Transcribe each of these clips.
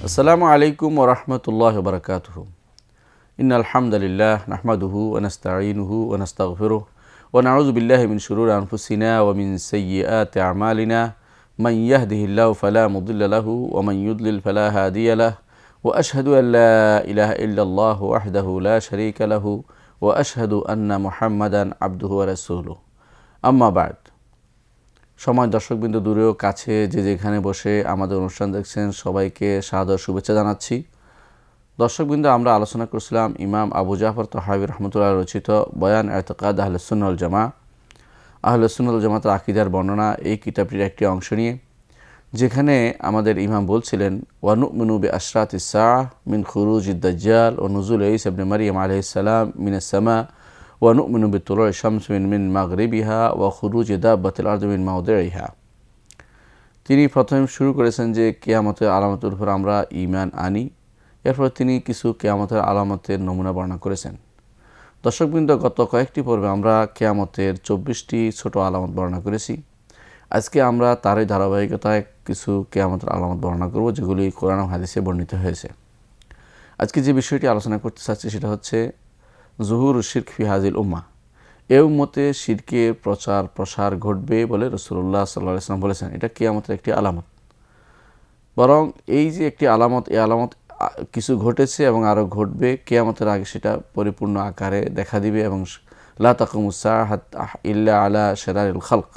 আসসালামু আলাইকুম ওয়া রাহমাতুল্লাহি ওয়া বারাকাতুহু। ইন্নাল হামদালিল্লাহ নাহমাদুহু ওয়া নাস্তাঈনুহু ওয়া নাস্তাগফিরুহ ওয়া নাউযু বিল্লাহি মিন শুরুরি আনফুসিনা ওয়া মিন সাইয়্যিআতি আ'মালিনা মান ইয়াহদিহিল্লাহু ফালা মুদিল্লা লাহু ওয়া মান ইউদ্লিল ফালা হাদিয়া লাহু ওয়া আশহাদু আল লা ইলাহা ইল্লাল্লাহু ওয়াহদাহু লা শারীকা লাহু ওয়া আশহাদু আন্না মুহাম্মাদান আবদুহু ওয়া রাসূলুহু। আম্মা বা'দ। সময় দর্শকবৃন্দ দূরেও কাছে যে যেখানে বসে আমাদের অনুষ্ঠান দেখছেন সবাইকে সাদর শুভেচ্ছা জানাচ্ছি। দর্শকবৃন্দ, আমরা আলোচনা করছিলাম ইমাম আবু জাফর তাহাবী রহমতুল্লাহ রচিত বয়ান এতেকাদ আহলে সুন্নাহ ওয়াল জামাআহ, আহলে সুন্নাহ ওয়াল জামাআতের আকীদার বর্ণনা, এই কিতাবটির একটি অংশ নিয়ে, যেখানে আমাদের ইমাম বলছিলেন ওয়া নু'মিনু বিআশরাতিস সাআহ মিন খুরুজিদ দাজ্জাল ওয়া নুজুল ঈসা ইবনে মারইয়াম আলাইহিস সালাম মিনাস সামা ওয়া নু'মিনু বিতুলু'i শামস মিন মাগরিবিহা ওয়া খুরুজি দাব্বাতিল আরদি মিন মাওদি'iহা। তিনি প্রথমে শুরু করেছেন যে কিয়ামতের আলামতের উপর আমরা ঈমান আনি। এরপর তিনি কিছু কিয়ামতের আলামতের নমুনা বর্ণনা করেছেন। দর্শকবৃন্দ, গত কয়েকটি পর্বে আমরা কিয়ামতের 24টি ছোট আলামত বর্ণনা করেছি। আজকে আমরা তারই ধারাবাহিকতায় কিছু কিয়ামতের আলামত বর্ণনা করব, যেগুলি কোরআন ও হাদিসে বর্ণিত হয়েছে। আজকে যে বিষয়টি আলোচনা করতে চাচ্ছি সেটা হচ্ছে জুহুর শিরক ফি হাজিল উম্মাহ। এ উম্মতে শিরকের প্রচার প্রসার ঘটবে বলে রাসূলুল্লাহ সাল্লাল্লাহু আলাইহি ওয়াসাল্লাম বলেছেন। এটা কিয়ামতের একটি আলামত। বরং এই যে একটি আলামত, এই আলামত কিছু ঘটেছে এবং আরও ঘটবে। কিয়ামতের আগে সেটা পরিপূর্ণ আকারে দেখা দিবে এবং লা তাকুমুস সাআহ ইল্লা আলা শিরারিল খালক।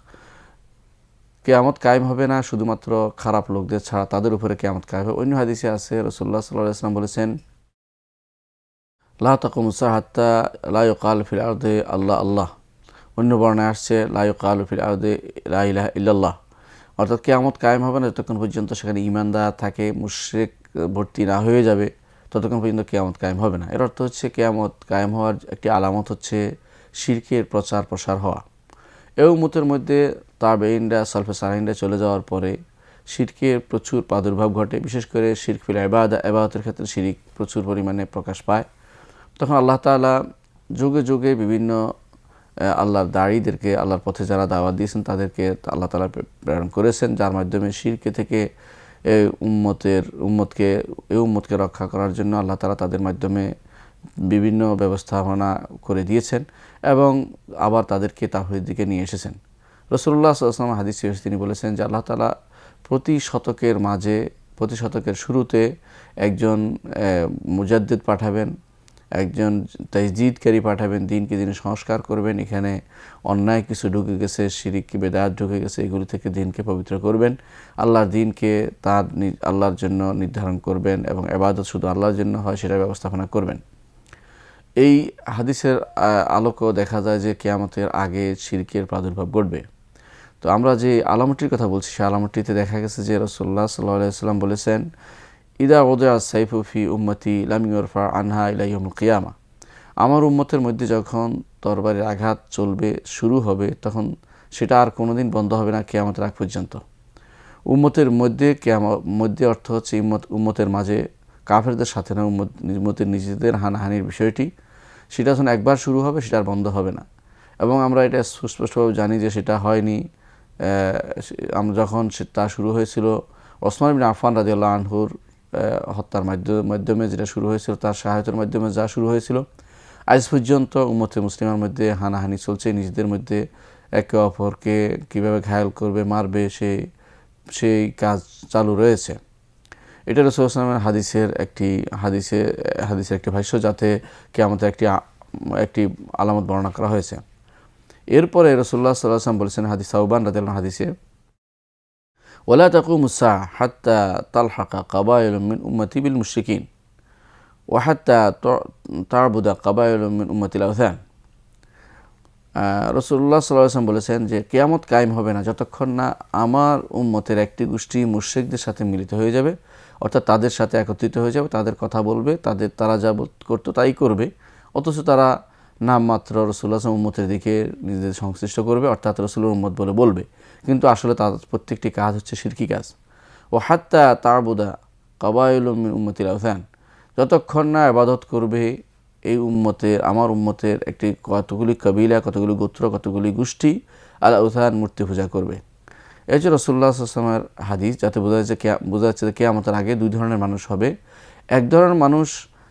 কিয়ামত কায়েম হবে না শুধুমাত্র খারাপ লোকদের ছাড়া, তাদের উপরে কিয়ামত কায়েম হবে। অন্য হাদিসে আছে রাসূলুল্লাহ সাল্লাল্লাহু আলাইহি ওয়াসাল্লাম বলেছেন লা তাকুমুস সাআহ হাত্তা লা ইউকাল ফিল আরদি আল্লাহ আল্লাহ। অন্য বর্ণায় আসছে লা ইউকাল ফিল আরদি লা ইলাহা ইল্লাল্লাহ। অর্থাৎ কিয়ামত কায়েম হবে না যতক্ষণ পর্যন্ত সেখানে ঈমানদার থাকে, মুশরিক ভর্তি না হয়ে যাবে, ততক্ষণ পর্যন্ত কিয়ামত কায়েম হবে না। এর অর্থ হচ্ছে কিয়ামত কায়েম হওয়ার একটি আলামত হচ্ছে শিরকের প্রচার প্রসার হওয়া। এই উম্মতের মধ্যে তাবেঈনরা, সালফে সালেহিনরা চলে যাওয়ার পরে শিরকের প্রচুর প্রাদুর্ভাব ঘটে। বিশেষ করে শিরক ফিল ইবাদতের ক্ষেত্রে শিরক প্রচুর পরিমাণে প্রকাশ পায়। তখন আল্লাহ তাআলা যুগে যুগে বিভিন্ন আল্লাহর দাঈদেরকে, আল্লাহর পথে যারা দাওয়াত দিয়েছেন তাদেরকে আল্লাহ তাআলা প্রেরণ করেছেন, যার মাধ্যমে শিরকে থেকে এই উম্মতকে রক্ষা করার জন্য আল্লাহ তাআলা তাদের মাধ্যমে বিভিন্ন ব্যবস্থাপনা করে দিয়েছেন এবং আবার তাদেরকে তাওহীদের দিকে নিয়ে এসেছেন। রাসূলুল্লাহ সাল্লাল্লাহু আলাইহি ওয়াসাল্লাম হাদিসে তিনি বলেছেন যে আল্লাহ তাআলা প্রতি শতকের শুরুতে একজন মুজাদ্দিদ পাঠাবেন, একজন তাজদীদকারী পাঠাবেন, দিনকে দিনে সংস্কার করবেন। এখানে অন্যায় কিছু ঢুকে গেছে, শিরক বিদআত ঢুকে গেছে, এগুলি থেকে দিনকে পবিত্র করবেন, আল্লাহর দিনকে আল্লাহর জন্য নির্ধারণ করবেন এবং ইবাদত শুধু আল্লাহর জন্য হয় সেটা ব্যবস্থাপনা করবেন। এই হাদিসের আলোকেও দেখা যায় যে কিয়ামতের আগে শিরকের প্রাদুর্ভাব ঘটবে। তো আমরা যে আলামতটির কথা বলছি, সেই আলামতটিতে দেখা গেছে যে রাসূলুল্লাহ সাল্লাল্লাহু আলাইহি ওয়াসাল্লাম বলেছেন ইদা ওদিআ সাইফু ফি উম্মতি লাম ইউরফা আনহা ইলা ইয়াউমিল কিয়ামা। আমার উম্মতের মধ্যে যখন তরবারির আঘাত শুরু হবে, তখন সেটা আর কোনোদিন বন্ধ হবে না কিয়ামতের আগ পর্যন্ত। উম্মতের মধ্যে অর্থ হচ্ছে উম্মতের মাঝে কাফেরদের সাথে না, উম্মতের নিজেদের হানাহানির বিষয়টি, সেটা যখন একবার শুরু হবে সেটা আর বন্ধ হবে না। এবং আমরা এটা সুস্পষ্টভাবে জানি যে সেটা হয়নি। যখন তা শুরু হয়েছিল ওসমান ইবনে আফফান রাদিয়াল্লাহু আনহুর হত্যার মাধ্যমে যেটা শুরু হয়েছিল, তার সহায়তার মাধ্যমে যা শুরু হয়েছিল, আজ পর্যন্ত উম্মতে মুসলিমার মধ্যে হানাহানি চলছে। নিজেদের মধ্যে একে অপরকে কীভাবে ঘায়েল করবে, মারবে, সেই কাজ চালু রয়েছে। এটা রাসূলুল্লাহ সাল্লাল্লাহু আলাইহি ওয়াসাল্লামের হাদিসের একটি ভাষ্য, যাতে কিয়ামতের একটি আলামত বর্ণনা করা হয়েছে। এরপরে রাসূলুল্লাহ সাল্লাল্লাহু আলাইহি ওয়াসাল্লাম বলেছেন হাদিস সাওবান রাদিয়াল্লাহু আনহু হাদিসে ওয়ালা তাকুমুস সাআহ হাত্তা তালহাকা কাবায়িলুম মিন উম্মতি বিল মুশরিকিন ওয়া হাত্তা তা'বুদা কাবায়িলুম মিন উম্মতিল আওথান। রাসূলুল্লাহ সাল্লাল্লাহু আলাইহি ওয়াসাল্লাম বলেছেন যে কিয়ামত কায়েম হবে না যতক্ষণ না আমার উম্মতের একটি গোষ্ঠী মুশরিকদের সাথে মিলিত হয়ে যাবে, অর্থাৎ তাদের সাথে একত্রিত হয়ে যাবে, তাদের কথা বলবে, তারা যা করতো তাই করবে, অথচ তারা নামমাত্র রাসূলুল্লাহ সাল্লাল্লাহু আলাইহি ওয়াসাল্লাম উম্মতের দিকে নিজেদের সংশ্লিষ্ট করবে, অর্থাৎ রাসূলের উম্মত বলে বলবে, কিন্তু আসলে তাদের প্রত্যেকটি কাজ হচ্ছে শিরকি কাজ। ও হাত্তা তা'বুদা কাবায়িলুম মিন উম্মতিল আওথান, যতক্ষণ না ইবাদত করবে আমার উম্মতের কতগুলি কবিলা, কতগুলি গোত্র, কতগুলি গোষ্ঠী আল আওথান, মূর্তি পূজা করবে। এই যে রাসূলুল্লাহ সাল্লাল্লাহু আলাইহি ওয়াসাল্লামের হাদিস, যাতে বোঝা যাচ্ছে যে কিয়ামতের আগে দুই ধরনের মানুষ হবে। এক ধরনের মানুষ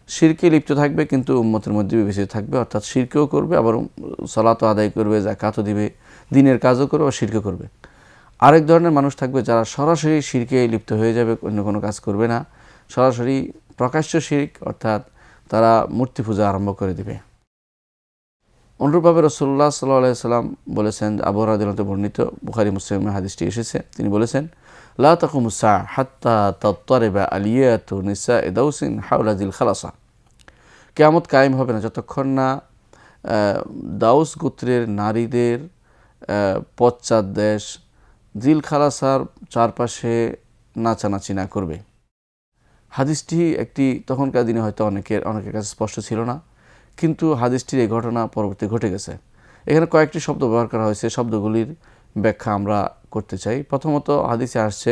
শিরকে লিপ্ত থাকবে কিন্তু উম্মতের মধ্যে বিবেচিত থাকবে, অর্থাৎ শিরকেও করবে, আবার সালাতও আদায় করবে, যাকাতও দিবে, দিনের কাজও করবে, আবার শিরকও করবে। আরেক ধরনের মানুষ থাকবে যারা সরাসরি শিরকে লিপ্ত হয়ে যাবে, অন্য কোনো কাজ করবে না, সরাসরি প্রকাশ্য শিরক, অর্থাৎ তারা মূর্তি পূজা আরম্ভ করে দিবে। অনুরূপভাবে রাসূলুল্লাহ সাল্লাল্লাহু আলাইহি ওয়াসাল্লাম বলেছেন, আবু হুরায়রা রাদিয়াল্লাহু আনহু বর্ণিত, বুখারী মুসলিমে হাদিসটি এসেছে, তিনি বলেছেন, লা তাকুমুস সাআ হাত্তা তাত্তারিবা আলিয়াতু নিসাই দাউসিন হাওলা যিল খালাসা। কিয়ামত কায়েম হবে না যতক্ষণ না দাউস গোত্রের নারীদের পশ্চাৎ দেশ জিল খালাসার চারপাশে নাচানাচি না করবে। হাদিসটি একটি তখনকার দিনে হয়তো অনেকের কাছে স্পষ্ট ছিল না, কিন্তু হাদিসটির এই ঘটনা পরবর্তী ঘটে গেছে। এখানে কয়েকটি শব্দ ব্যবহার করা হয়েছে, শব্দগুলির ব্যাখ্যা আমরা করতে চাই। প্রথমত হাদিসে আসছে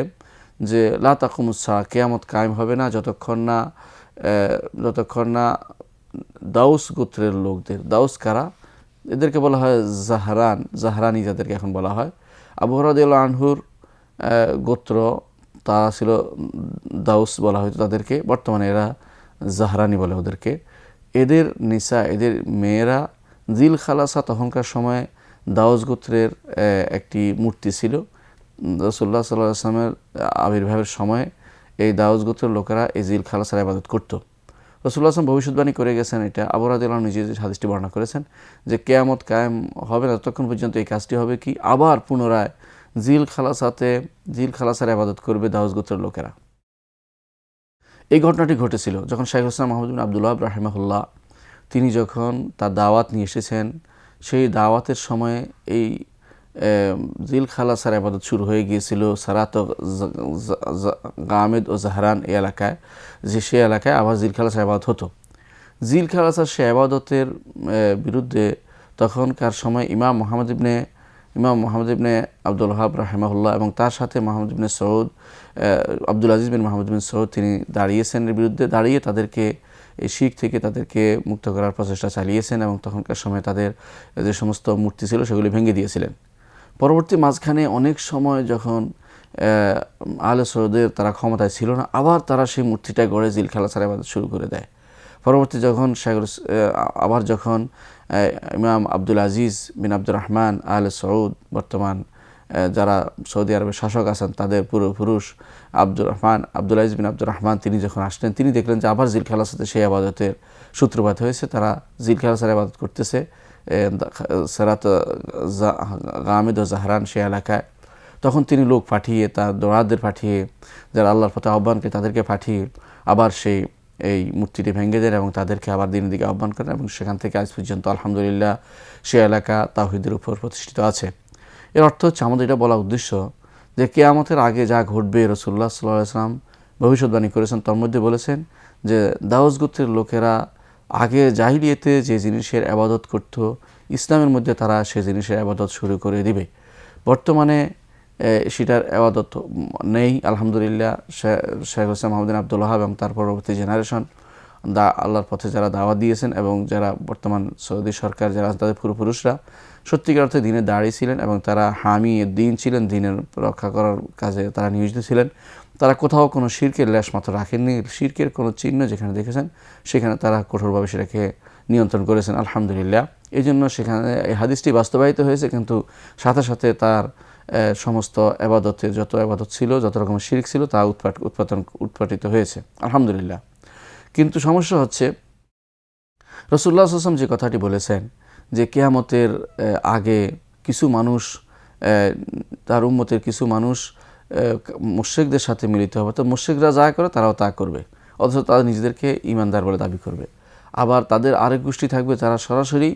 যে লা তাকুমুস সাআ, কিয়ামত কায়েম হবে না যতক্ষণ না দাউস গোত্রের লোকদের, দাউস কারা, এদেরকে বলা হয় জাহরানি, যাদেরকে এখন বলা হয়। আবু হুরায়রা রাদিয়াল্লাহু আনহুর গোত্র, তারা ছিল দাউস বলা হয়তো তাদেরকে, বর্তমানে এরা জাহরানি বলে ওদেরকে। এদের নিসা, এদের মেয়েরা জিল খালাসা, তখনকার সময়ে দাউস গোত্রের একটি মূর্তি ছিল। রাসূলুল্লাহ সাল্লাল্লাহু আলাইহি ওয়াসাল্লামের আবির্ভাবের সময়ে এই দাউস গোত্রের লোকেরা এই জিল খালাসার ইবাদত করত। রাসূলুল্লাহ সাল্লাল্লাহু আলাইহি ওয়াসাল্লাম ভবিষ্যদ্বাণী করে গেছেন, এটা আবু হুরায়রা রাদিয়াল্লাহু আনহু নিজে হাদিসটি বর্ণনা করেছেন যে কিয়ামত কায়েম হবে না ততক্ষণ পর্যন্ত এই কাজটি হবে কি, আবার পুনরায় জিল খালাসার ইবাদত করবে দাউস গোত্রের লোকেরা। এই ঘটনাটি ঘটেছিল যখন শাইখুল ইসলাম মুহাম্মদ বিন আব্দুল ওয়াহাব রাহিমাহুল্লাহ তিনি যখন তার দাওয়াত নিয়ে এসেছেন, সেই দাওয়াতের সময় এই জিল খালাসার ইবাদত শুরু হয়ে গিয়েছিল সারাত গামেদ ও জাহরান এই এলাকায়, যে সে এলাকায় আবার জিল খালাসার ইবাদত হতো। জিল খালাসার সে ইবাদতের বিরুদ্ধে তখনকার সময় ইমাম মোহাম্মদ ইবনে আব্দুল ওয়াহাব রাহিমাহুল্লাহ এবং তার সাথে মোহাম্মদ ইবনে সৌদ, আব্দুল আজিজ বিন মোহাম্মদ বিন সৌদ, তিনি দাঁড়িয়েছেন এর বিরুদ্ধে, দাঁড়িয়ে তাদেরকে এই শিরক থেকে তাদেরকে মুক্ত করার প্রচেষ্টা চালিয়েছেন এবং তখনকার সময় তাদের যে সমস্ত মূর্তি ছিল সেগুলি ভেঙে দিয়েছিলেন। পরবর্তী মাঝখানে অনেক সময় যখন আহলে সৌদের তারা ক্ষমতায় ছিল না, আবার তারা সেই মূর্তিটা গড়ে জিল খালাসার ইবাদত শুরু করে দেয়। পরবর্তী যখন যখন ইমাম আব্দুল আজিজ বিন আব্দুর রহমান আহলে সৌদ, বর্তমান যারা সৌদি আরবের শাসক আছেন তাদের পূর্বপুরুষ আব্দুল আজিজ বিন আব্দুর রহমান, তিনি যখন আসলেন তিনি দেখলেন যে আবার জিল খালাসাতে সেই আবাদতের সূত্রপাত হয়েছে, তারা জিল খালাসার আবাদত করতেছে সারাত গামেদ ও জাহরান সে এলাকায়। তখন তিনি লোক পাঠিয়ে, তার দোয়ারদের পাঠিয়ে, যারা আল্লাহর পথে আহ্বানকে তাদেরকে পাঠিয়ে আবার এই মূর্তিটি ভেঙে দেন এবং তাদেরকে আবার দিনের দিকে আহ্বান করেন এবং সেখান থেকে আজ পর্যন্ত আলহামদুলিল্লাহ সে এলাকা তাওহীদের উপর প্রতিষ্ঠিত আছে। এর অর্থ হচ্ছে, আমাদের এটা বলা উদ্দেশ্য যে কিয়ামতের আগে যা ঘটবে রাসূলুল্লাহ সাল্লাল্লাহু আলাইহি ওয়াসাল্লাম ভবিষ্যদ্বাণী করেছেন, তার মধ্যে বলেছেন যে দাউস গোত্রের লোকেরা আগে জাহিলিয়াতে যে জিনিসের ইবাদত করত, ইসলামের মধ্যে তারা সে জিনিসের ইবাদত শুরু করে দিবে। বর্তমানে সেটার ইবাদত নেই আলহামদুলিল্লাহ। শাইখুল ইসলাম মুহাম্মদ বিন আব্দুল ওয়াহাব এবং তার পরবর্তী জেনারেশন আল্লাহর পথে যারা দাওয়াত দিয়েছেন এবং যারা বর্তমান সৌদি সরকার যারা তাদের পূর্বপুরুষরা সত্যিকার অর্থে দিনে দাঁড়িয়েছিলেন এবং তারা হামি দিন ছিলেন, দিনের রক্ষা করার কাজে তারা নিয়োজিত ছিলেন। তারা কোথাও কোনো শিরকের লেশ মাত্র রাখেননি, শিরকের কোনো চিহ্ন যেখানে দেখেছেন সেখানে তারা কঠোরভাবে সেটাকে নিয়ন্ত্রণ করেছেন আলহামদুলিল্লাহ। এই জন্য সেখানে এই হাদিসটি বাস্তবায়িত হয়েছে, কিন্তু সাথে সাথে তার সমস্ত ইবাদতের যত ইবাদত ছিল, যত রকমের শিরক ছিল তা উৎপাটিত হয়েছে আলহামদুলিল্লাহ। কিন্তু সমস্যা হচ্ছে রাসূলুল্লাহ সাল্লাল্লাহু আলাইহি ওয়াসাল্লাম যে কথাটি বলেছেন যে কিয়ামতের আগে কিছু মানুষ, তার উম্মতের কিছু মানুষ মুশরিকদের সাথে মিলিত হবে, তো মুশরিকরা যা করে তারাও তা করবে, অথচ তারা নিজেদেরকে ঈমানদার বলে দাবি করবে। আবার তাদের আরেক গোষ্ঠী থাকবে যারা সরাসরি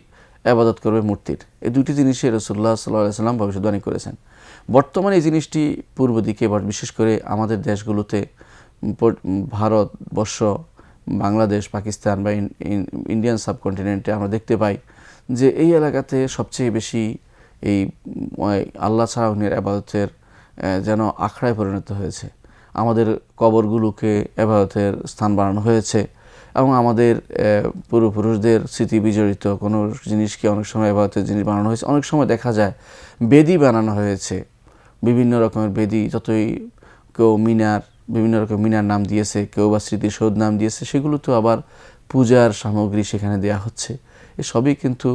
ইবাদত করবে মূর্তির। এই দুটি জিনিসে রাসূলুল্লাহ সাল্লাল্লাহু আলাইহি ওয়াসাল্লাম ভবিষ্যদ্বাণী করেছেন। বর্তমানে এই জিনিসটি পূর্ব দিকে, বিশেষ করে আমাদের দেশগুলোতে, ভারতবর্ষ, বাংলাদেশ, পাকিস্তান বা ইন্ডিয়ান সাবকন্টিনেন্টে আমরা দেখতে পাই যে এই এলাকাতে সবচেয়ে বেশি এই আল্লাহ ছাড়া অন্যের ইবাদতের যেন আখড়ায় পরিণত হয়েছে। আমাদের কবরগুলোকে ইবাদতের স্থান বানানো হয়েছে এবং আমাদের পূর্বপুরুষদের স্মৃতি বিজড়িত কোনো জিনিসকে অনেক সময় ইবাদতের জিনিস বানানো হয়েছে। অনেক সময় দেখা যায় বেদি বানানো হয়েছে, বিভিন্ন রকমের বেদি, যতই কেউ মিনার, বিভিন্ন রকম মিনার নাম দিয়েছে, কেউ বা স্মৃতিসৌধ নাম দিয়েছে, সেগুলো তো আবার পূজার সামগ্রী সেখানে দেয়া হচ্ছে। এসবই কিন্তু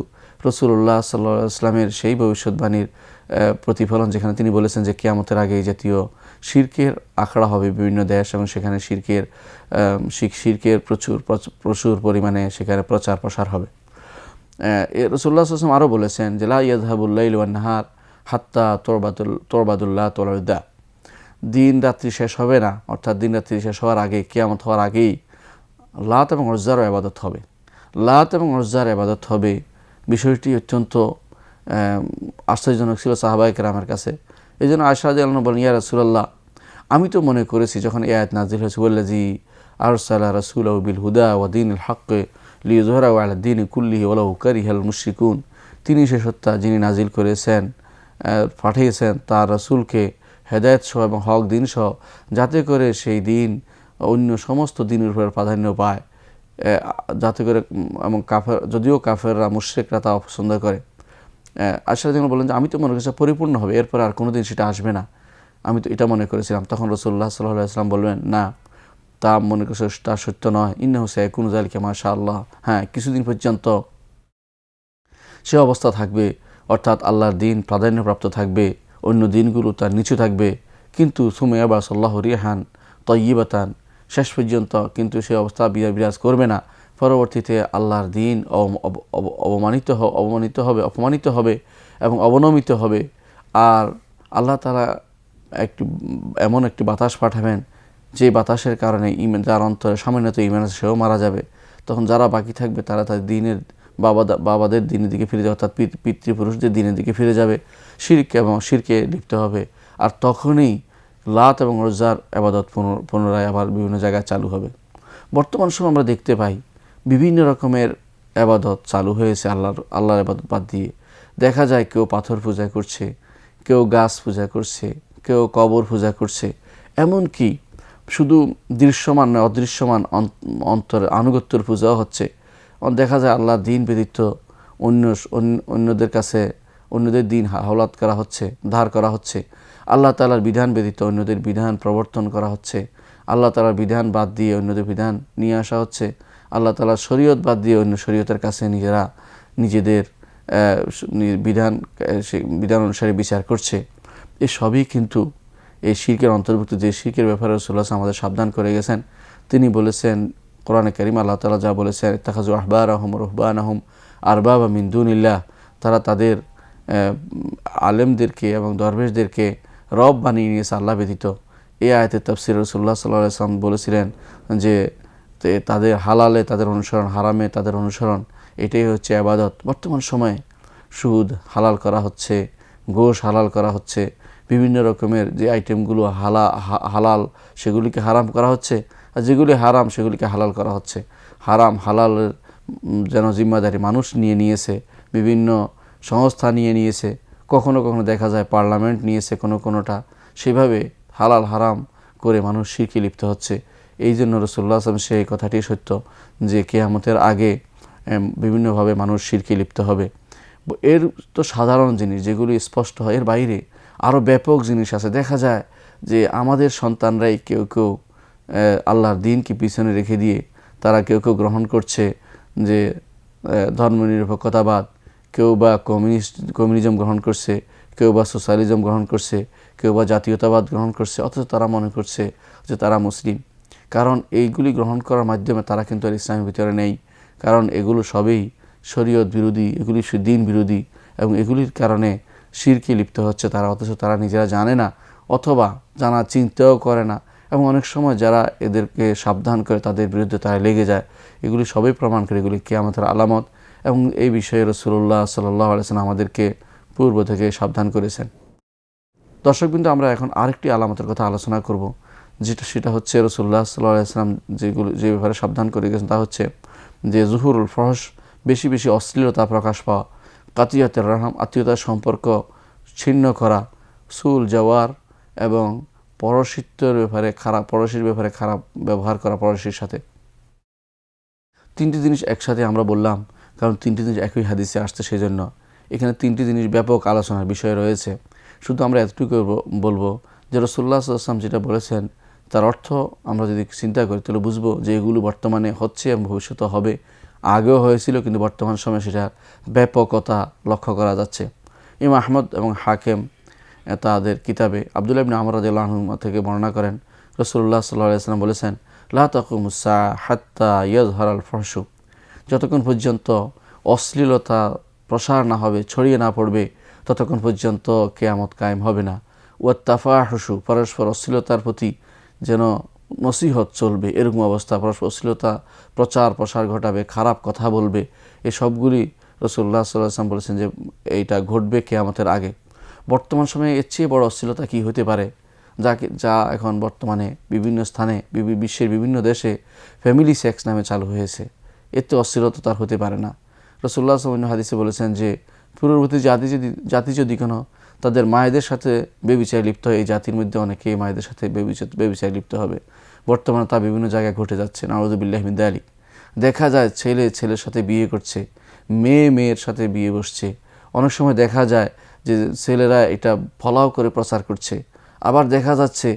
রাসূলুল্লাহ সাল্লাল্লাহু আলাইহি ওয়াসাল্লামের সেই ভবিষ্যৎবাণীর প্রতিফলন, যেখানে তিনি বলেছেন যে কিয়ামতের আগে এই জাতীয় শিরকের আখড়া হবে বিভিন্ন দেশ, এবং সেখানে শিরকের প্রচুর পরিমাণে সেখানে প্রচার প্রসার হবে। রাসূলুল্লাহ সাল্লাল্লাহু আলাইহি ওয়াসাল্লাম আরও বলেছেন যে লা ইয়াযহাবুল লাইলু ওয়ান নাহার হাত্তা তুরবাদুল্লাহ তুলউদ্দা, দিন রাত্রি শেষ হবে না, অর্থাৎ দিন রাত্রি শেষ হওয়ার আগে, কিয়ামত হওয়ার আগেই লাত এবং উজ্জারও ইবাদত হবে। লাত এবং উজ্জার ইবাদত হবে, বিষয়টি অত্যন্ত আশ্চর্যজনক ছিল সাহাবায়ে কেরামের কাছে। এই জন্য আয়েশা রাদিয়াল্লাহু আনহা বলেন, ইয়া রাসূলুল্লাহ, আমি তো মনে করেছি যখন এই আয়াত নাযিল হয়েছে, ওয়াল্লাযী আরসালা রাসূলাহু বিল হুদা ওয়া দীনিল হক লিইয়ুযহিরাহু আলা দ্বীনি কুল্লিহি ওয়ালাউ কারিহাল মুশরিকুন, তিনি সে সত্তা যিনি নাজিল করেছেন, পাঠিয়েছেন তার রাসূলকে হেদায়েত সহ এবং হক দিন সহ, যাতে করে সেই দিন অন্য সমস্ত দিনের উপর প্রাধান্য পায়, যাতে করে, এবং যদিও কাফেররা মুশরিকরা তা অপছন্দ করে। আয়েশা রাদিয়াল্লাহু বলেন যে আমি তো মনে করেছি পরিপূর্ণ হবে, এরপর আর কোনোদিন সেটা আসবে না, আমি তো এটা মনে করেছিলাম। তখন রাসূলুল্লাহ সাল্লাল্লাহু আলাইহি ওয়াসাল্লাম বললেন, না, তা মনে করছে তা সত্য নয়, ইন্নাহু সায়াকুনু যালিকা মাশাআল্লাহ, হ্যাঁ, কিছুদিন পর্যন্ত সে অবস্থা থাকবে, অর্থাৎ আল্লাহর দিন প্রাধান্যপ্রাপ্ত থাকবে, অন্য দিনগুলো তার নিচু থাকবে, কিন্তু সুম্মা ইয়াবআসুল্লাহু রিহান তাইয়্যিবাতান, শেষ পর্যন্ত কিন্তু সে অবস্থা বিরাজ করবে না। পরবর্তীতে আল্লাহর দিন অপমানিত হবে এবং অবনমিত হবে। আর আল্লাহ তাআলা এমন একটি বাতাস পাঠাবেন, যে বাতাসের কারণে যার অন্তরে সামান্যত ঈমান আছে সেও মারা যাবে। তখন যারা বাকি থাকবে তারা তাদের দিনের বাবাদের দিনের দিকে ফিরে যাবে, অর্থাৎ পিতৃপুরুষদের দিনের দিকে ফিরে যাবে, শিরকে লিপ্ত হবে। আর তখনই লাত এবং উজ্জার ইবাদত পুনরায় আবার বিভিন্ন জায়গায় চালু হবে। বর্তমান সময় আমরা দেখতে পাই বিভিন্ন রকমের ইবাদত চালু হয়েছে আল্লাহর ইবাদত বাদ দিয়ে। দেখা যায় কেউ পাথর পূজা করছে, কেউ গাছ পূজা করছে, কেউ কবর পূজা করছে, এমনকি শুধু দৃশ্যমান নয় অদৃশ্যমান অন্তরের আনুগত্যের পূজাও হচ্ছে। দেখা যায় আল্লাহর দিন ব্যতীত অন্যদের কাছে অন্যদের দিন হাওলাত করা হচ্ছে, ধার করা হচ্ছে। আল্লাহ তাআলার বিধান ব্যতীত অন্যদের বিধান প্রবর্তন করা হচ্ছে। আল্লাহ তাআলার বিধান বাদ দিয়ে অন্যদের বিধান নিয়ে আসা হচ্ছে। আল্লাহ তাআলার শরীয়ত বাদ দিয়ে অন্য শরীয়তের কাছে নিজেদের বিধান অনুসারে বিচার করছে। এই সবই কিন্তু এই শিরকের অন্তর্ভুক্ত, যে শিরকের ব্যাপারে রাসূলুল্লাহ আমাদের সাবধান করে গেছেন। তিনি বলেছেন কোরআনে কারীম, আল্লাহ তাআলা যা বলেছেন, ইত্তাখাযু আহবারাহুম ওয়া রুহবানাহুম আরবাবা মিন দুনিল্লাহ, তারা তাদের আলেমদেরকে এবং দরবেশদেরকে রব বানিয়ে নিয়েছে আল্লাহ ব্যতীত। এই আয়াতের তাফসীর রাসূলুল্লাহ সাল্লাল্লাহু আলাইহি ওয়াসাল্লাম বলেছিলেন যে তাদের হালালে তাদের অনুসরণ, হারামে তাদের অনুসরণ, এটাই হচ্ছে ইবাদত। বর্তমান সময়ে সুদ হালাল করা হচ্ছে, গোশ হালাল করা হচ্ছে, বিভিন্ন রকমের যে আইটেমগুলো হালাল সেগুলিকে হারাম করা হচ্ছে, আর যেগুলি হারাম সেগুলিকে হালাল করা হচ্ছে। হারাম হালালের যেন জিম্মাদারি মানুষ নিয়েছে, বিভিন্ন সংস্থা নিয়েছে, কখনো কখনো দেখা যায় পার্লামেন্ট নিয়েছে কোনোটা, সেভাবে হালাল হারাম করে মানুষ শিরকে লিপ্ত হচ্ছে। এই জন্য রাসূলুল্লাহ সাল্লাল্লাহু আলাইহি ওয়াসাল্লাম সেই কথাটি সত্য যে কিয়ামতের আগে বিভিন্নভাবে মানুষ শিরকে লিপ্ত হবে। এর তো সাধারণ জিনিস যেগুলি স্পষ্ট হয়, এর বাইরে আরও ব্যাপক জিনিস আছে। দেখা যায় যে আমাদের সন্তানরাই কেউ আল্লাহর দিনকে পিছনে রেখে দিয়ে তারা কেউ গ্রহণ করছে যে ধর্মনিরপেক্ষতাবাদ, কেউ বা কমিউনিজম গ্রহণ করছে, কেউ বা সোশ্যালিজম গ্রহণ করছে, কেউ বা জাতীয়তাবাদ গ্রহণ করছে, অথচ তারা মনে করছে যে তারা মুসলিম। কারণ এইগুলি গ্রহণ করার মাধ্যমে তারা কিন্তু আর ইসলামের ভিতরে নেই, কারণ এগুলো সবই শরীয়ত বিরোধী, এগুলি দিন বিরোধী, এবং এগুলির কারণে শিরকে লিপ্ত হচ্ছে তারা, অথচ তারা নিজেরা জানে না, অথবা জানা চিন্তাও করে না, এবং অনেক সময় যারা এদেরকে সাবধান করে তাদের বিরুদ্ধে তারা লেগে যায়। এগুলি সবই প্রমাণ করে এগুলি কিয়ামতের আলামত, এবং এই বিষয়ে রাসূলুল্লাহ সাল্লাল্লাহু আলাইহি ওয়াসাল্লাম আমাদেরকে পূর্ব থেকে সাবধান করেছেন। দর্শকবৃন্দ, আমরা এখন আরেকটি আলামতের কথা আলোচনা করব, সেটা হচ্ছে রাসূলুল্লাহ সাল্লাল্লাহু আলাইহি ওয়াসাল্লাম যে ব্যাপারে সাবধান করে গেছেন, তা হচ্ছে যে জুহুরুল ফহশ, বেশি অশ্লীলতা প্রকাশ পাওয়া, কাতিয়াতের রাহম, আত্মীয়তার সম্পর্ক ছিন্ন করা, সুল জাওয়ার, এবং পরশির ব্যাপারে খারাপ ব্যবহার করা পরশির সাথে। তিনটি জিনিস একসাথে আমরা বললাম, কারণ তিনটি জিনিস একই হাদিসে আসছে, সেই জন্য এখানে তিনটি জিনিস ব্যাপক আলোচনার বিষয় রয়েছে। শুধু আমরা এতটুকু বলবো যে রাসূলুল্লাহ সাল্লাল্লাহু আলাইহি ওয়াসাল্লাম যেটা বলেছেন তার অর্থ আমরা যদি চিন্তা করি তাহলে বুঝবো যে এগুলো বর্তমানে হচ্ছে এবং ভবিষ্যতে হবে, আগেও হয়েছিল, কিন্তু বর্তমান সময়ে সেটা ব্যাপকতা লক্ষ্য করা যাচ্ছে। ইমাম আহমদ এবং হাকিম তাদের কিতাবে আব্দুল্লাহ ইবনে আমর রাদিয়াল্লাহু আনহু থেকে বর্ণনা করেন রাসূলুল্লাহ সাল্লাল্লাহু আলাইহি ওয়াসাল্লাম বলেছেন, লা তাকুমুস সাআ হাত্তা ইয়াযহারাল ফাহশু, যতক্ষণ পর্যন্ত অশ্লীলতা প্রসার না হবে, ছড়িয়ে না পড়বে, ততক্ষণ পর্যন্ত কিয়ামত কায়েম হবে না। ওয়াত তাফাহুশু, পরস্পর অশ্লীলতার প্রতি যেন নসিহত চলবে, এরকম অবস্থা, পরস্পর অশ্লীলতা প্রচার প্রসার ঘটাবে, খারাপ কথা বলবে, এই সবগুলি রাসূলুল্লাহ সাল্লাল্লাহু আলাইহি ওয়াসাল্লাম বলেছেন যে এইটা ঘটবে কিয়ামতের আগে। বর্তমান সময়ে এর চেয়ে বড় অশ্লীলতা কী হতে পারে, যা এখন বর্তমানে বিভিন্ন স্থানে বিশ্বের বিভিন্ন দেশে ফ্যামিলি সেক্স নামে চালু হয়েছে। এতে অশ্লীলতা তার হতে পারে না। রাসূলুল্লাহ সাল্লাল্লাহু আলাইহি ওয়াসাল্লাম হাদিসে বলেছেন যে পূর্ববর্তী জাতি যদি কোনো তাদের মায়েদের সাথে বেবিচারে লিপ্ত হয়, এই জাতির মধ্যে অনেকেই মায়েদের সাথে বেবিচারে লিপ্ত হবে। বর্তমানে তা বিভিন্ন জায়গায় ঘটে যাচ্ছে, নাউযুবিল্লাহি মিন যালিক। দেখা যায় ছেলে ছেলের সাথে বিয়ে করছে, মেয়ে মেয়ের সাথে বিয়ে বসছে। অনেক সময় দেখা যায় যে ছেলেরা এটা ফলাও করে প্রচার করছে, আবার দেখা যাচ্ছে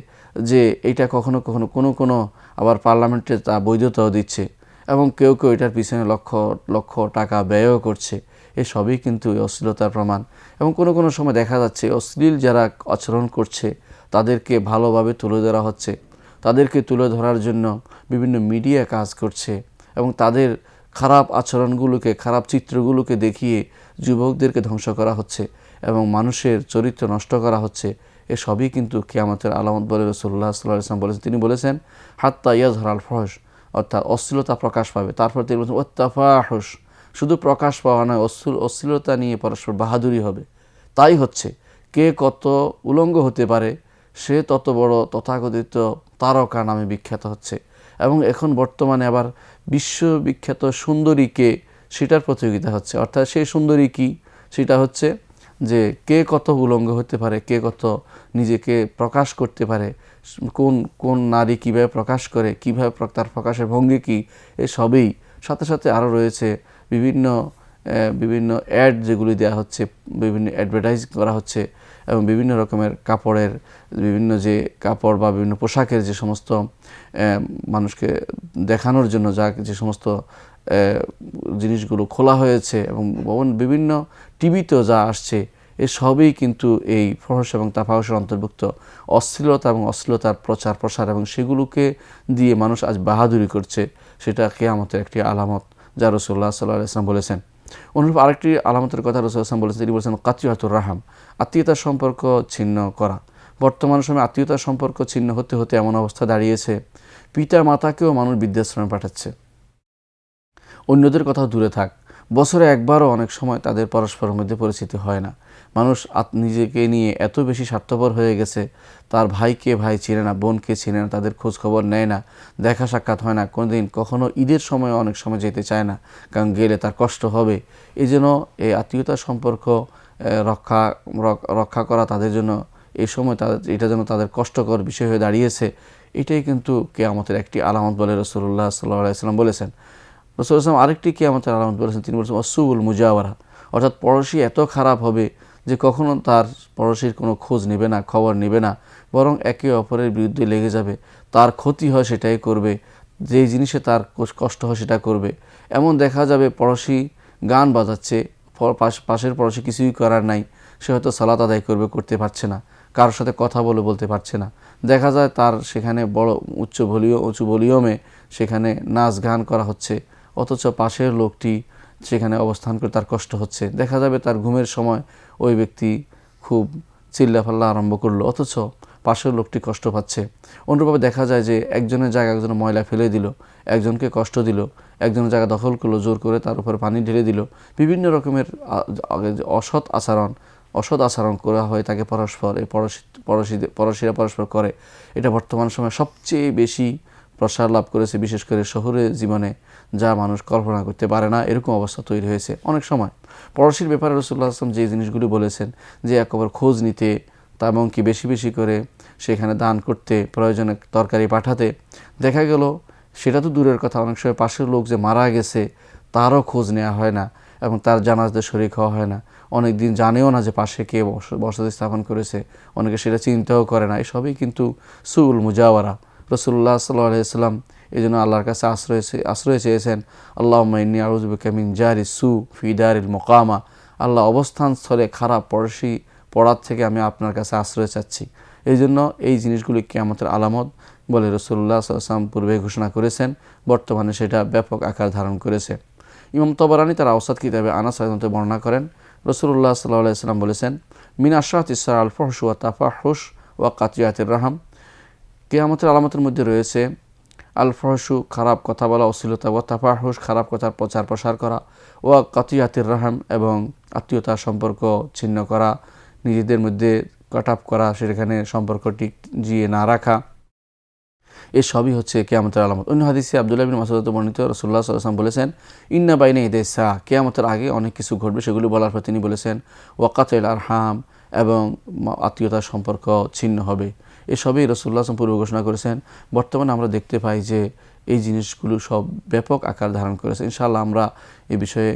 যে এটা কখনো কখনো কোনো আবার পার্লামেন্টে তা বৈধতাও দিচ্ছে, এবং কেউ কেউ এটার পিছনে লক্ষ লক্ষ টাকা ব্যয়ও করছে। এসবই কিন্তু অশ্লীলতার প্রমাণ। এবং কোনো সময় দেখা যাচ্ছে অশ্লীল যারা আচরণ করছে তাদেরকে ভালোভাবে তুলে ধরা হচ্ছে, তাদেরকে তুলে ধরার জন্য বিভিন্ন মিডিয়া কাজ করছে, এবং তাদের খারাপ আচরণগুলোকে, খারাপ চিত্রগুলোকে দেখিয়ে যুবকদেরকে ধ্বংস করা হচ্ছে এবং মানুষের চরিত্র নষ্ট করা হচ্ছে। এসবই কিন্তু কিয়ামতের আলামত বলে রাসূলুল্লাহ সাল্লাল্লাহু আলাইহি ওয়াসাল্লাম বলেছেন। তিনি বলেছেন হাত্তা ইয়াযহারাল ফাহশ, অর্থাৎ অশ্লীলতা প্রকাশ পাবে। তারপর তিনি বলেছেন ওয়াত্তাফাহুশ, শুধু প্রকাশ পাওয়া নয়, অশ্লীলতা নিয়ে পরস্পর বাহাদুরি হবে। তাই হচ্ছে, কে কত উলঙ্গ হতে পারে সে তত বড় তথাকথিত তারকা নামে বিখ্যাত হচ্ছে। এবং এখন বর্তমানে আবার বিশ্ববিখ্যাত সুন্দরী কে, সেটার প্রতিযোগিতা হচ্ছে। অর্থাৎ সেই সুন্দরী কি, সেটা হচ্ছে যে কে কত উলঙ্গ হতে পারে, কে কত নিজেকে প্রকাশ করতে পারে, কোন কোন নারী কীভাবে প্রকাশ করে, কীভাবে তার প্রকাশের ভঙ্গি কী, এসবই। সাথে সাথে আরও রয়েছে বিভিন্ন অ্যাড যেগুলি দেওয়া হচ্ছে, বিভিন্ন অ্যাডভার্টাইজ করা হচ্ছে, এবং বিভিন্ন রকমের কাপড়ের, বিভিন্ন যে কাপড় বা বিভিন্ন পোশাকের যে সমস্ত মানুষকে দেখানোর জন্য যে সমস্ত জিনিসগুলো খোলা হয়েছে, এবং বিভিন্ন টিভিতেও যা আসছে, এসবই কিন্তু এই ফহশ এবং তাফাহুশের অন্তর্ভুক্ত। অশ্লীলতা এবং অশ্লীলতার প্রচার প্রসার, এবং সেগুলোকে দিয়ে মানুষ আজ বাহাদুরি করছে, সেটা কিয়ামতের একটি আলামত, যা রাসূলুল্লাহ সাল্লাল্লাহু আলাইহি ওয়াসাল্লাম বলেছেন। অনুরূপ আরেকটি আলামতের কথা রাসূলুল্লাহ সাল্লাল্লাহু আলাইহি ওয়াসাল্লাম বলেছেন, তিনি বলেছেন কাতিয়াতুর রাহাম, আত্মীয়তার সম্পর্ক ছিন্ন করা। বর্তমান সময়ে আত্মীয়তার সম্পর্ক ছিন্ন হতে হতে এমন অবস্থা দাঁড়িয়েছে, পিতা মাতাকেও মানুষ বৃদ্ধাশ্রমে পাঠাচ্ছে। অন্যদের কথাও দূরে থাক, বছরে একবারও অনেক সময় তাদের পরস্পরের মধ্যে পরিচিতি হয় না। মানুষ নিজেকে নিয়ে এত বেশি স্বার্থপর হয়ে গেছে, তার ভাইকে ভাই চিনে না, বোনকে চিনে না, তাদের খোঁজ খবর নেয় না, দেখা সাক্ষাৎ হয় না, কখনো ঈদের সময় অনেক সময় যেতে চায় না, কারণ গেলে তার কষ্ট হবে। এই জন্য এই আত্মীয়তার সম্পর্ক রক্ষা করা তাদের জন্য এই সময় এটা যেন তাদের কষ্টকর বিষয় হয়ে দাঁড়িয়েছে। এটাই কিন্তু কিয়ামতের একটি আলামত বলে রাসূলুল্লাহ সাল্লাল্লাহু আলাইহি ওয়াসাল্লাম বলেছেন। রাসূলুল্লাহ সাল্লাল্লাহু আলাইহি ওয়াসাল্লাম আরেকটি কিয়ামতের আলামত বলেছেন, তিনি বলেছেন ওয়াসুউল মুজাওয়ারা, অর্থাৎ পড়োশী এত খারাপ হবে যে কখনো তার পড়োশীর কোনো খোঁজ নেবে না, খবর নেবে না, বরং একে অপরের বিরুদ্ধে লেগে যাবে, তার ক্ষতি হয় সেটাই করবে, যেই জিনিসে তার কষ্ট হয় সেটা করবে। এমন দেখা যাবে পড়োশী গান বাজাচ্ছে, পাশের পড়োশী কিছুই করার নাই, সে হয়তো সালাত আদায় করতে পারছে না, কারোর সাথে কথা বলতে পারছে না। দেখা যায় তার সেখানে বড় উঁচু ভলিউমে সেখানে নাচ গান করা হচ্ছে, অথচ পাশের লোকটি সেখানে অবস্থান করে তার কষ্ট হচ্ছে। দেখা যাবে তার ঘুমের সময় ওই ব্যক্তি খুব চিল্লাফাল্লা আরম্ভ করলো, অথচ পাশের লোকটি কষ্ট পাচ্ছে। অন্যভাবে দেখা যায় যে একজনের জায়গায় একজন ময়লা ফেলে দিল, একজনকে কষ্ট দিল, একজনের জায়গা দখল করলো, জোর করে তার উপর পানি ঢেলে দিল, বিভিন্ন রকমের অসৎ আচরণ করা হয় তাকে পরস্পর, এই পড়োশিরা পরস্পর করে। এটা বর্তমান সময়ে সবচেয়ে বেশি প্রসার লাভ করেছে, বিশেষ করে শহুরে জীবনে, যা মানুষ কল্পনা করতে পারে না, এরকম অবস্থা তৈরি হয়েছে। অনেক সময় পড়োশির ব্যাপারে রাসূলুল্লাহ সাল্লাল্লাহু আলাইহি ওয়াসাল্লাম যে জিনিসগুলি বলেছেন, যে একবার খোঁজ নিতে, তা এবং কি বেশি বেশি করে সেখানে দান করতে, প্রয়োজনে তরকারি পাঠাতে, দেখা গেল সেটা তো দূরের কথা, অনেক সময় পাশের লোক যে মারা গেছে তারও খোঁজ নেওয়া হয় না, এবং তার জানাজাতে শরীক হওয়া হয় না, অনেক দিন জানেও না যে পাশে কে বসতি স্থাপন করেছে, অনেকে সেটা চিন্তাও করে না। এসবই কিন্তু সুউল মুজাওয়ারা। রাসূলুল্লাহ সাল্লাল্লাহু আলাইহি ওয়াসাল্লাম এই জন্য আল্লাহর কাছে আশ্রয় চেয়েছেন, আল্লাহুম্মা ইন্নী আউযু বিকা মিন জারি সু ফি দারিল মুকামা, আল্লাহ অবস্থান স্থলে খারাপ পড়শি পড়ার থেকে আমি আপনার কাছে আশ্রয় চাচ্ছি। এই জন্য এই জিনিসগুলি কিয়ামতের আলামত বলে রাসূলুল্লাহ সাল্লাল্লাহু আলাইহি ওয়াসাল্লাম পূর্বে ঘোষণা করেছেন, বর্তমানে সেটা ব্যাপক আকার ধারণ করেছে। ইমাম তাবারানী তার আওসাত কিতাবে আনাস রাদিয়াল্লাহু আনহু বর্ণনা করেন, রাসূলুল্লাহ সাল্লাল্লাহু আলাইহি ওয়াসাল্লাম বলেছেন, মিন আশরাতিস সাআ আল ফুহশু ওয়া তাফাহুশ ওয়া কাতিয়াতির রাহম, কিয়ামতের আলামতের মধ্যে রয়েছে আল ফুহশু খারাপ কথা বলা, অশ্লীলতা, ওয়া তাফাহুশ খারাপ কথার প্রচার প্রসার করা, ওয়া কাতিয়াতির রাহম এবং আত্মীয়তার সম্পর্ক ছিন্ন করা, নিজেদের মধ্যে কাটাপ করা, সেখানে সম্পর্কটি জিয়ে না রাখা, এই সবই হচ্ছে কিয়ামতের আলামত। অন্য হাদিসে আব্দুল্লাহ বিন মাসউদ বর্ণিত, রাসূলুল্লাহ সাল্লাল্লাহু আলাইহি ওয়াসাল্লাম বলেছেন, ইন্না বাইনা ইয়াদাই সা, কিয়ামতের আগে অনেক কিছু ঘটবে, সেগুলো বলার পর তিনি বলেছেন ওয়াকাতুল আরহাম, এবং আত্মীয়তার সম্পর্ক ছিন্ন হবে। এসবই রাসূলুল্লাহ সাল্লাল্লাহু আলাইহি ওয়াসাল্লাম পূর্ব ঘোষণা করেছেন। বর্তমানে আমরা দেখতে পাই যে এই জিনিসগুলো সব ব্যাপক আকার ধারণ করেছে। ইনশাআল্লাহ আমরা এই বিষয়ে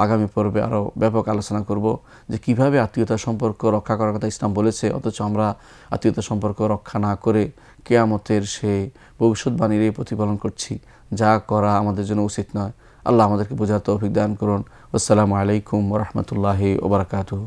আগামী পর্বে আরও ব্যাপক আলোচনা করব যে কিভাবে আত্মীয়তার সম্পর্ক রক্ষা করার কথা ইসলাম বলেছে, অথচ আমরা আত্মীয়তার সম্পর্ক রক্ষা না করে কিয়ামতের সে ভবিষ্যৎবাণীর এই প্রতিপালন করছি, যা করা আমাদের জন্য উচিত নয়। আল্লাহ আমাদেরকে বোঝার তৌফিক দান করুন। আসসালামু আলাইকুম ওয়া রাহমাতুল্লাহি ওয়া বারাকাতুহু।